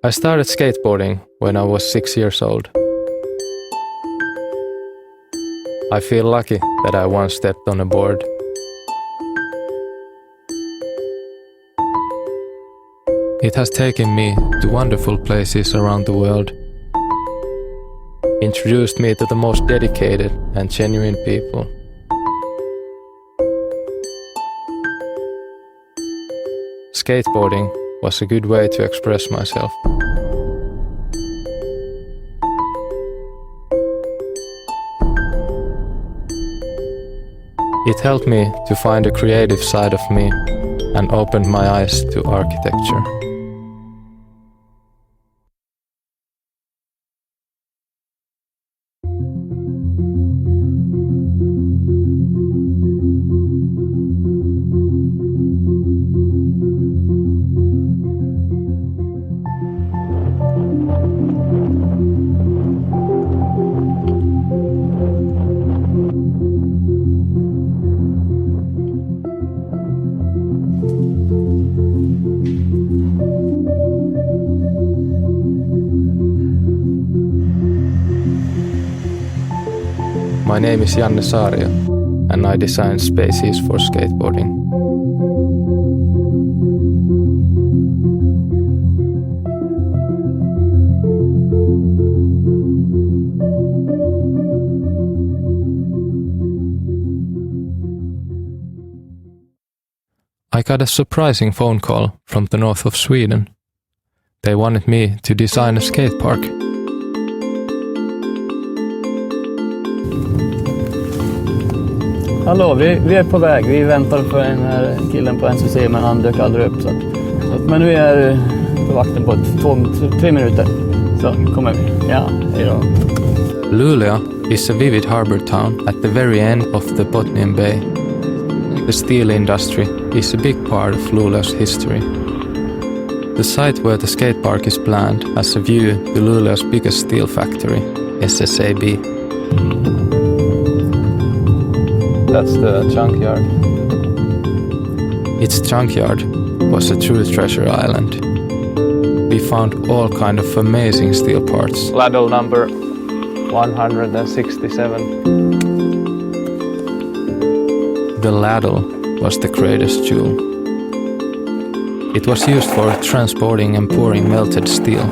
I started skateboarding when I was 6 years old. I feel lucky that I once stepped on a board. It has taken me to wonderful places around the world, introduced me to the most dedicated and genuine people. Skateboarding was a good way to express myself. It helped me to find a creative side of me and opened my eyes to architecture. My name is Janne Saario, and I design spaces for skateboarding. I got a surprising phone call from the north of Sweden. They wanted me to design a skatepark. Hallå, vi är på väg. Vi väntar på den här killen på NCC, men han dök aldrig upp. Men vi är på vakten på 3 minuter. Så kommer vi. Ja, hej då. Luleå is a vivid harbour town at the very end of the Botnian Bay. The steel industry is a big part of Luleå's history. The site where the skatepark is planned has a view to Luleå's biggest steel factory, SSAB. That's the junkyard. Its junkyard was a true treasure island. We found all kind of amazing steel parts. Ladle number 167. The ladle was the greatest jewel. It was used for transporting and pouring melted steel.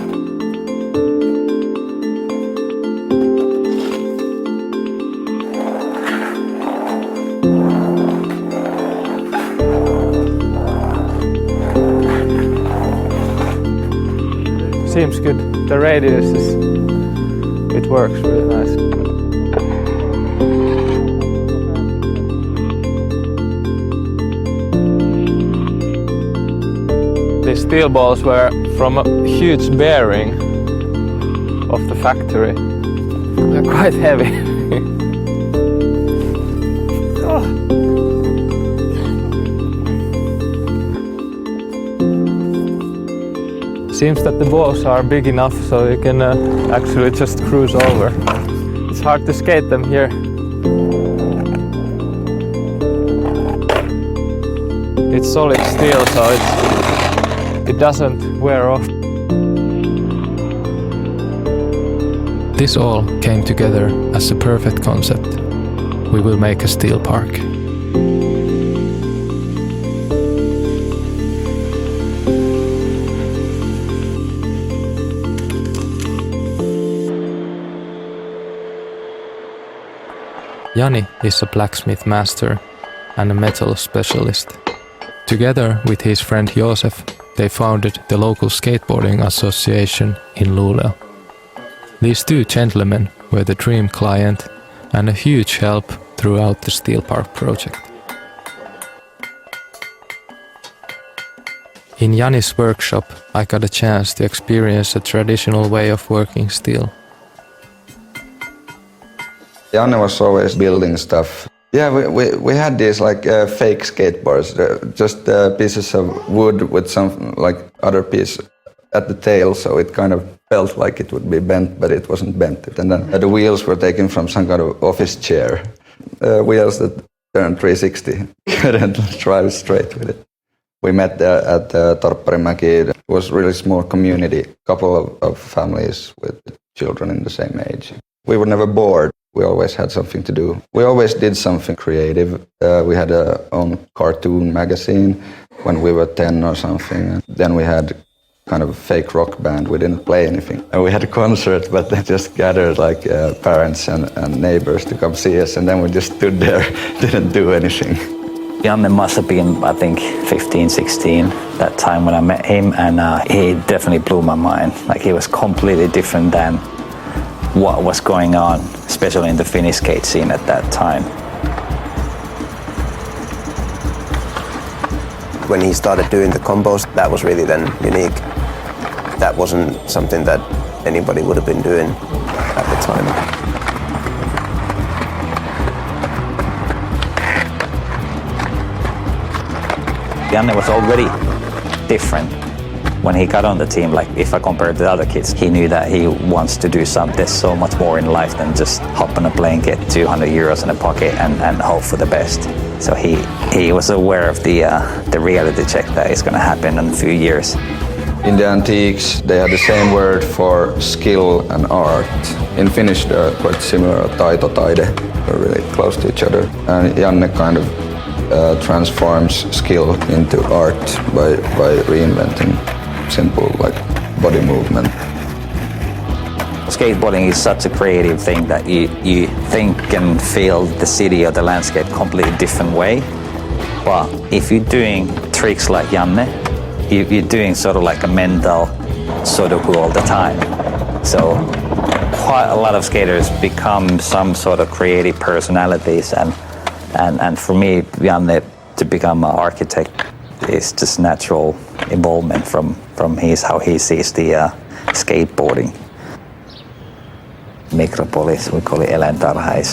Seems good. The radius it works really nice. These steel balls were from a huge bearing of the factory. They're quite heavy. Seems that the balls are big enough so you can actually just cruise over. It's hard to skate them here. It's solid steel, so it doesn't wear off. This all came together as a perfect concept. We will make a steel park. Janne is a blacksmith master and a metal specialist. Together with his friend Josef, they founded the local skateboarding association in Luleå. These two gentlemen were the dream client and a huge help throughout the steel park project. In Janne's workshop, I got a chance to experience a traditional way of working steel. Janne was always building stuff. Yeah, we had these like fake skateboards, just pieces of wood with some like other piece at the tail, so it kind of felt like it would be bent, but it wasn't bent. And then the wheels were taken from some kind of office chair, wheels that turn 360, couldn't drive straight with it. We met at Torpparimäki. It was a really small community, a couple of families with children in the same age. We were never bored. We always had something to do. We always did something creative. We had our own cartoon magazine when we were 10 or something. Then we had kind of a fake rock band. We didn't play anything. And we had a concert, but they just gathered like parents and neighbors to come see us. And then we just stood there, didn't do anything. Janne must have been, I think, 15, 16 that time when I met him. And he definitely blew my mind. Like, he was completely different than what was going on, especially in the Finnish skate scene at that time. When he started doing the combos, that was really then unique. That wasn't something that anybody would have been doing at the time. Janne was already different. When he got on the team, like if I compared to the other kids, he knew that he wants to do something. There's so much more in life than just hop on a plane, get 200 euros in a pocket and hope for the best. So he was aware of the reality check that is going to happen in a few years. In the antiques, they had the same word for skill and art. In Finnish, they're quite similar, taito, taide. They're really close to each other. And Janne kind of transforms skill into art by reinventing simple like body movement. Skateboarding is such a creative thing that you think and feel the city or the landscape completely different way. But if you're doing tricks like Janne, you're doing sort of like a mental sudoku all the time. So quite a lot of skaters become some sort of creative personalities, and for me, Janne, to become an architect is just natural involvement from how he sees the skateboarding. Micropolis, we call it eläintarha, I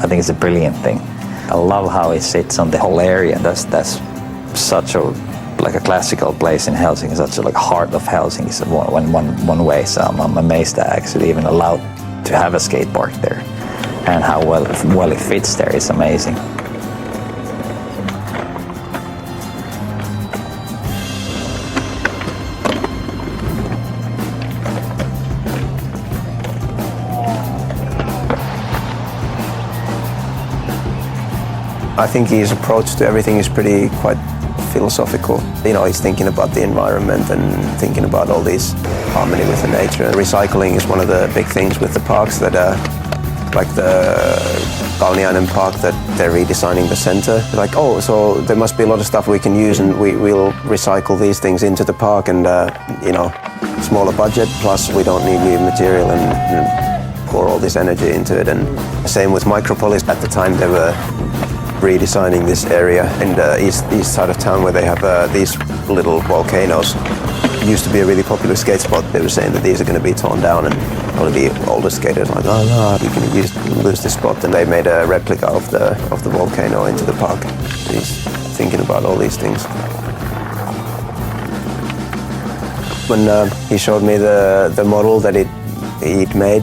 think it's a brilliant thing. I love how it sits on the whole area. That's such a classical place in Helsinki, such a like heart of Helsinki, so one way. So I'm amazed that I actually even allowed to have a skate park there, and how well it fits there is amazing. I think his approach to everything is quite philosophical. You know, he's thinking about the environment and thinking about all these harmony with the nature. And recycling is one of the big things with the parks that like the Kauniainen Park, that they're redesigning the center. Like, oh, so there must be a lot of stuff we can use, and we'll recycle these things into the park, and you know, smaller budget, plus we don't need new material and pour all this energy into it. And same with Micropolis. At the time they were redesigning this area in the east side of town, where they have these little volcanoes. It used to be a really popular skate spot. They were saying that these are going to be torn down, and all of the older skaters were like, oh no, we can lose this spot. And they made a replica of the volcano into the park. He's thinking about all these things. When he showed me the model that he'd made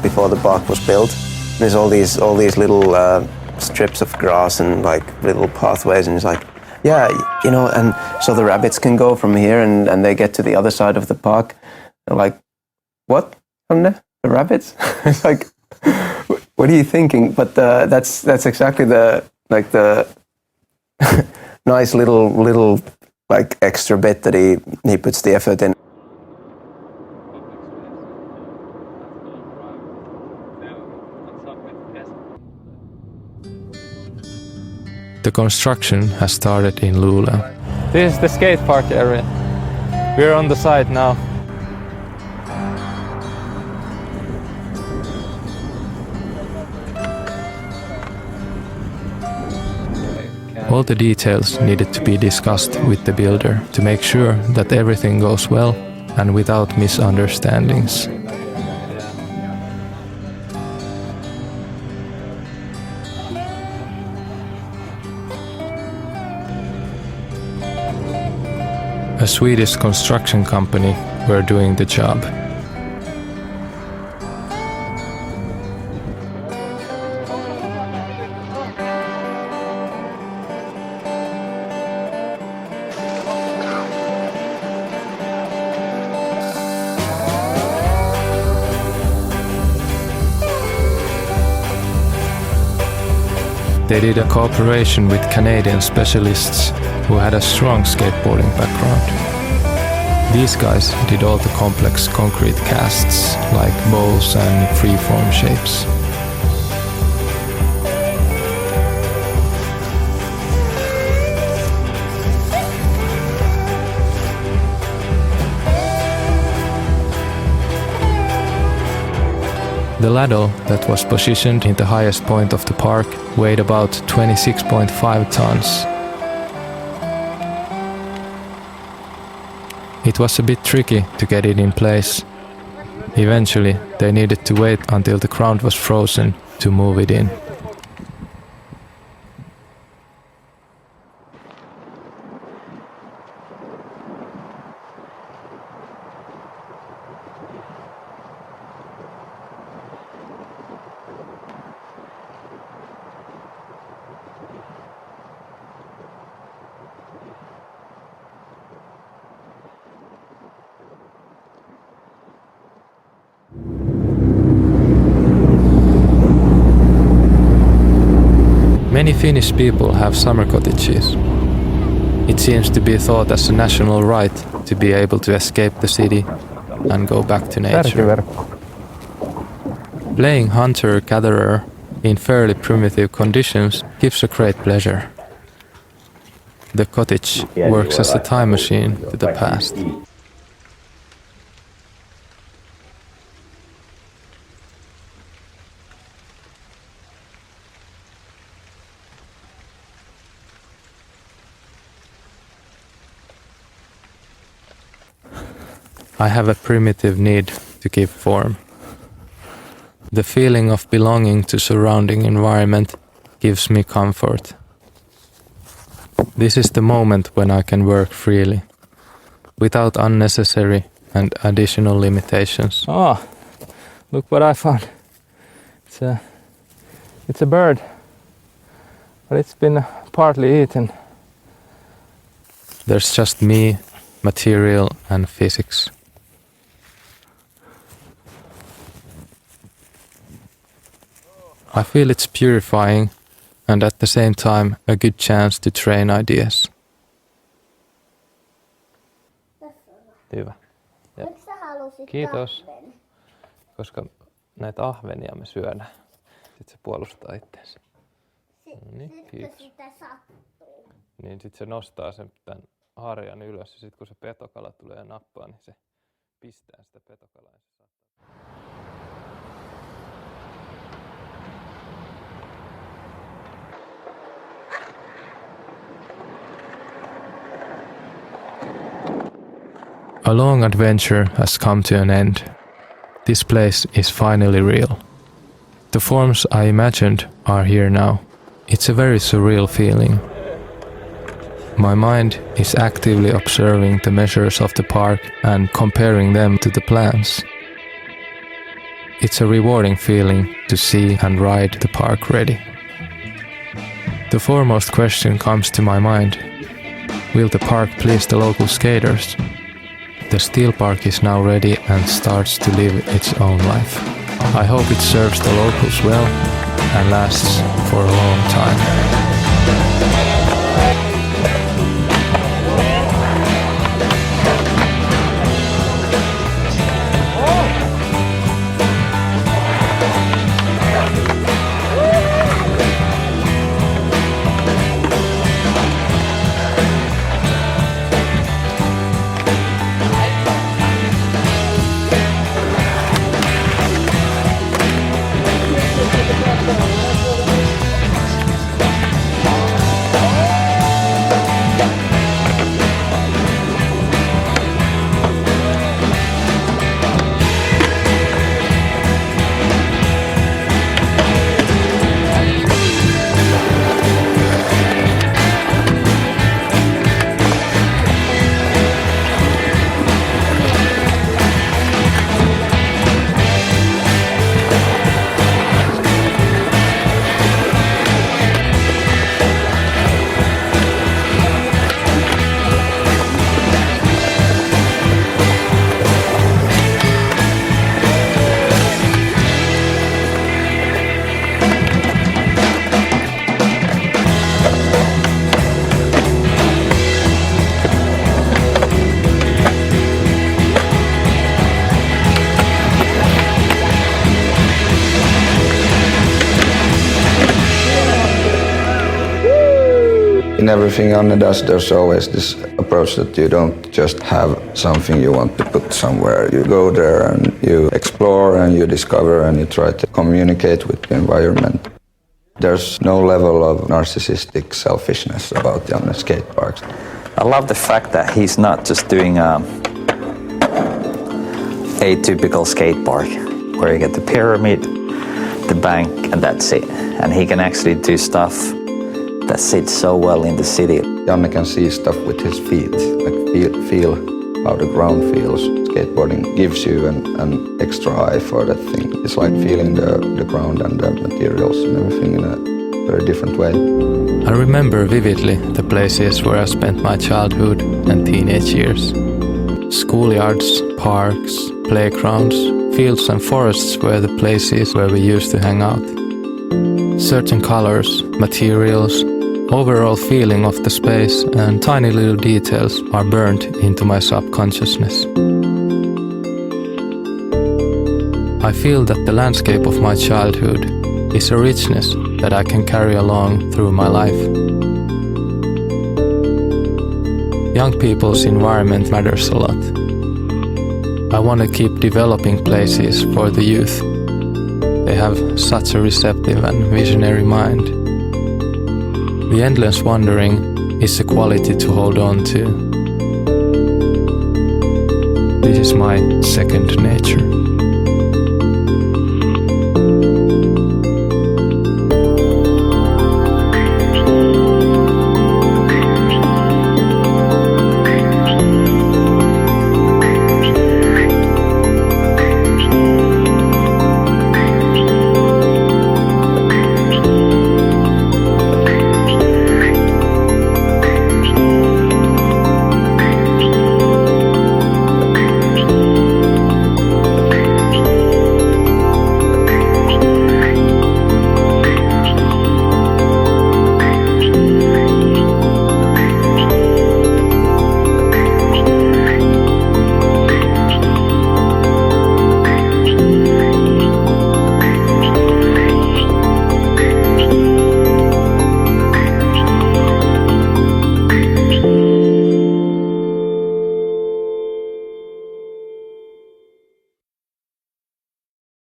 before the park was built, there's all these little strips of grass and like little pathways, and it's like, yeah, you know, and so the rabbits can go from here and they get to the other side of the park. And like, what? The rabbits? It's like, what are you thinking? But that's exactly the nice little like extra bit that he puts the effort in. The construction has started in Luleå. This is the skate park area. We're on the site now. All the details needed to be discussed with the builder to make sure that everything goes well and without misunderstandings. A Swedish construction company were doing the job. They did a cooperation with Canadian specialists who had a strong skateboarding background. These guys did all the complex concrete casts like bowls and freeform shapes. The ladle that was positioned in the highest point of the park weighed about 26.5 tons. It was a bit tricky to get it in place. Eventually, they needed to wait until the ground was frozen to move it in. Many Finnish people have summer cottages. It seems to be thought as a national right to be able to escape the city and go back to nature. Playing hunter-gatherer in fairly primitive conditions gives a great pleasure. The cottage works as a time machine to the past. I have a primitive need to give form. The feeling of belonging to surrounding environment gives me comfort. This is the moment when I can work freely, without unnecessary and additional limitations. Oh, look what I found. It's a bird, but it's been partly eaten. There's just me, material and physics. I feel it's purifying and at the same time a good chance to train ideas. Hyvä. Miksi sä halusit Kiitos. kahven? Koska näitä ahvenia me syödään. Sitten se puolustaa itseensä. Niin, Nytkö kiitos. sitä sattuu? Niin sitten se nostaa sen tämän harjan ylös ja sitten kun se petokala tulee ja nappaa, niin se pistää sitä petokalaa. A long adventure has come to an end. This place is finally real. The forms I imagined are here now. It's a very surreal feeling. My mind is actively observing the measures of the park and comparing them to the plans. It's a rewarding feeling to see and ride the park ready. The foremost question comes to my mind. Will the park please the local skaters? The steel park is now ready and starts to live its own life. I hope it serves the locals well and lasts for a long time. In everything Janne does, there's always this approach that you don't just have something you want to put somewhere. You go there and you explore and you discover and you try to communicate with the environment. There's no level of narcissistic selfishness about Janne skateparks. I love the fact that he's not just doing a typical skate park where you get the pyramid, the bank, and that's it. And he can actually do stuff that sits so well in the city. Janne can see stuff with his feet, like feel how the ground feels. Skateboarding gives you an extra eye for that thing. It's like feeling the ground and the materials and everything in a very different way. I remember vividly the places where I spent my childhood and teenage years. Schoolyards, parks, playgrounds, fields and forests were the places where we used to hang out. Certain colors, materials, overall feeling of the space and tiny little details are burned into my subconsciousness. I feel that the landscape of my childhood is a richness that I can carry along through my life. Young people's environment matters a lot. I want to keep developing places for the youth. They have such a receptive and visionary mind. The endless wandering is a quality to hold on to. This is my second nature.